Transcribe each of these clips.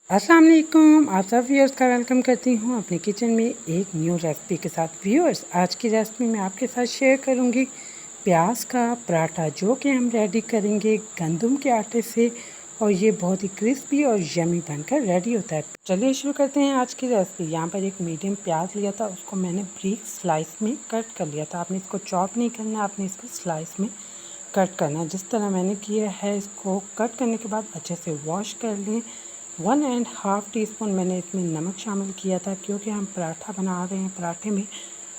अस्सलाम वालेकुम, आप सब व्यूअर्स का वेलकम करती हूँ अपने किचन में एक न्यू रेसिपी के साथ। व्यूअर्स, आज की रेसिपी में आपके साथ शेयर करूँगी प्याज का पराठा, जो कि हम रेडी करेंगे गंदम के आटे से, और ये बहुत ही क्रिस्पी और यमी बनकर रेडी होता है। चलिए शुरू करते हैं आज की रेसिपी। यहाँ पर एक मीडियम प्याज लिया था, उसको मैंने ब्रीक स्लाइस में कट कर लिया था। आपने इसको चॉप नहीं करना, आपने इसको स्लाइस में कट करना। जिस तरह मैंने किया है, इसको कट करने के बाद अच्छे से वॉश कर लें। 1.5 टीस्पून मैंने इसमें नमक शामिल किया था, क्योंकि हम पराठा बना रहे हैं, पराठे में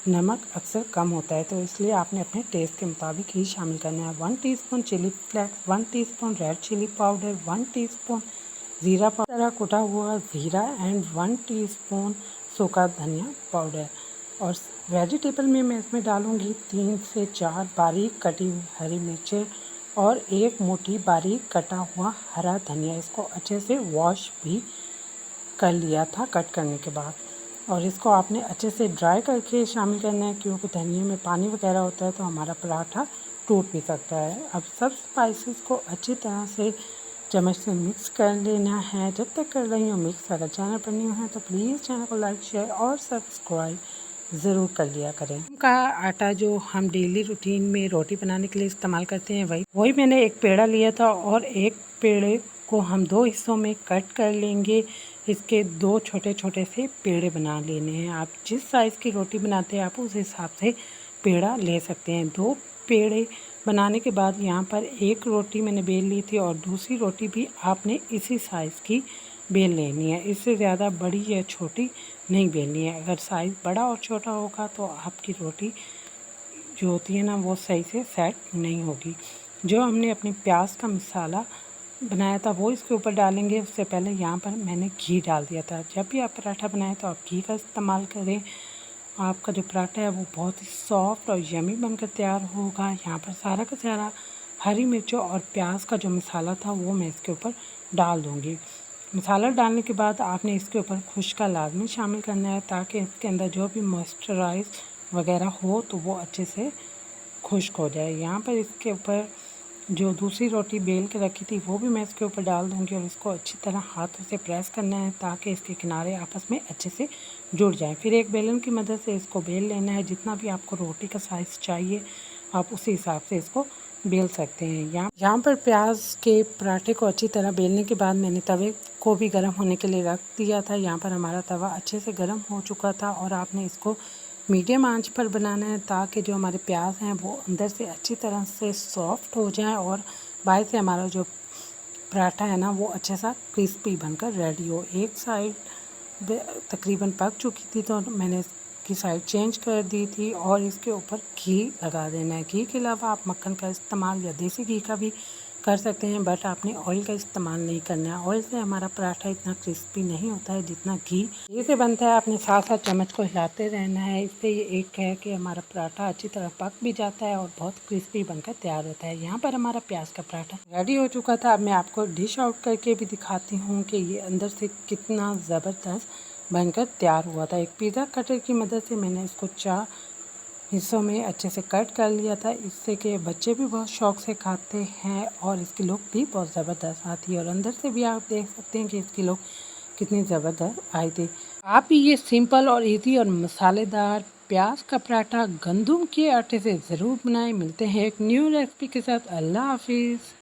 नमक अक्सर कम होता है, तो इसलिए आपने अपने टेस्ट के मुताबिक ही शामिल करना है। 1 teaspoon chili flakes, 1 teaspoon red chili powder, 1 teaspoon ज़ीरा पाउडर, कुटा हुआ ज़ीरा, एंड 1 टीस्पून सूखा धनिया पाउडर। और वेजिटेबल में मैं इसमें डालूँगी 3 से 4 बारीक कटी हुई हरी मिर्चें और एक मुट्ठी बारीक कटा हुआ हरा धनिया। इसको अच्छे से वॉश भी कर लिया था कट करने के बाद, और इसको आपने अच्छे से ड्राई करके शामिल करना है, क्योंकि धनिया में पानी वगैरह होता है तो हमारा पराठा टूट भी सकता है। अब सब स्पाइसेस को अच्छी तरह से चम्मच से मिक्स कर लेना है। जब तक कर रही हूँ मिक्स, अगर चैनल पर न्यू है तो प्लीज़ चैनल को लाइक, शेयर और सब्सक्राइब ज़रूर कर लिया करें। का आटा जो हम डेली रूटीन में रोटी बनाने के लिए इस्तेमाल करते हैं, वही मैंने एक पेड़ा लिया था, और एक पेड़े को हम 2 हिस्सों में कट कर लेंगे। इसके 2 छोटे छोटे से पेड़े बना लेने हैं। आप जिस साइज़ की रोटी बनाते हैं आप उस हिसाब से पेड़ा ले सकते हैं। 2 पेड़े बनाने के बाद यहाँ पर एक रोटी मैंने बेल ली थी, और दूसरी रोटी भी आपने इसी साइज़ की बेल लेनी है। इससे ज़्यादा बड़ी या छोटी नहीं बेलनी है। अगर साइज़ बड़ा और छोटा होगा तो आपकी रोटी जो होती है ना, वो सही से सेट नहीं होगी। जो हमने अपने प्याज का मसाला बनाया था वो इसके ऊपर डालेंगे। उससे पहले यहाँ पर मैंने घी डाल दिया था। जब भी आप पराठा बनाएं तो आप घी का इस्तेमाल करें। आपका जो पराठा है वो बहुत ही सॉफ्ट और यमी बनकर तैयार होगा। यहाँ पर सारा का सारा हरी मिर्चों और प्याज का जो मसाला था वो मैं इसके ऊपर डाल दूँगी। मसाला डालने के बाद आपने इसके ऊपर खुश्का लाजमी शामिल करना है, ताकि इसके अंदर जो भी मॉइस्चराइज वगैरह हो तो वो अच्छे से खुश्क हो जाए। यहाँ पर इसके ऊपर जो दूसरी रोटी बेल के रखी थी वो भी मैं इसके ऊपर डाल दूँगी, और इसको अच्छी तरह हाथों से प्रेस करना है, ताकि इसके किनारे आपस में अच्छे से जुड़ जाएं। फिर एक बेलन की मदद से इसको बेल लेना है। जितना भी आपको रोटी का साइज़ चाहिए आप उसी हिसाब से इसको बेल सकते हैं। यहाँ पर प्याज के पराठे को अच्छी तरह बेलने के बाद मैंने तवे को भी गर्म होने के लिए रख दिया था। यहाँ पर हमारा तवा अच्छे से गर्म हो चुका था, और आपने इसको मीडियम आंच पर बनाना है, ताकि जो हमारे प्याज हैं वो अंदर से अच्छी तरह से सॉफ्ट हो जाएं, और बाहर से हमारा जो पराठा है ना वो अच्छा सा क्रिस्पी बनकर रेडी हो। एक साइड तकरीबन पक चुकी थी तो मैंने इसकी साइड चेंज कर दी थी, और इसके ऊपर घी लगा देना है। घी के अलावा आप मक्खन का इस्तेमाल या देसी घी का भी कर सकते हैं, बट आपने ऑयल का इस्तेमाल नहीं करना है। ऑयल से हमारा पराठा इतना क्रिस्पी नहीं होता है जितना घी से बनता है। आपने साथ साथ चम्मच को हिलाते रहना है। इससे ये एक है कि हमारा पराठा अच्छी तरह पक भी जाता है और बहुत क्रिस्पी बनकर तैयार होता है। यहाँ पर हमारा प्याज का पराठा रेडी हो चुका था। अब मैं आपको डिश आउट करके भी दिखाती हूँ कि ये अंदर से कितना ज़बरदस्त बनकर तैयार हुआ था। एक पिज़्ज़ा कटर की मदद से मैंने इसको 4 हिस्सों में अच्छे से कट कर लिया था। इससे कि बच्चे भी बहुत शौक़ से खाते हैं, और इसकी लुक भी बहुत ज़बरदस्त आती है, और अंदर से भी आप देख सकते हैं कि इसकी लुक कितनी ज़बरदस्त आई थी। आप भी ये सिंपल और इजी और मसालेदार प्याज का पराठा गंदम के आटे से ज़रूर बनाएं। मिलते हैं एक न्यू रेसिपी के साथ। अल्लाह हाफिज़।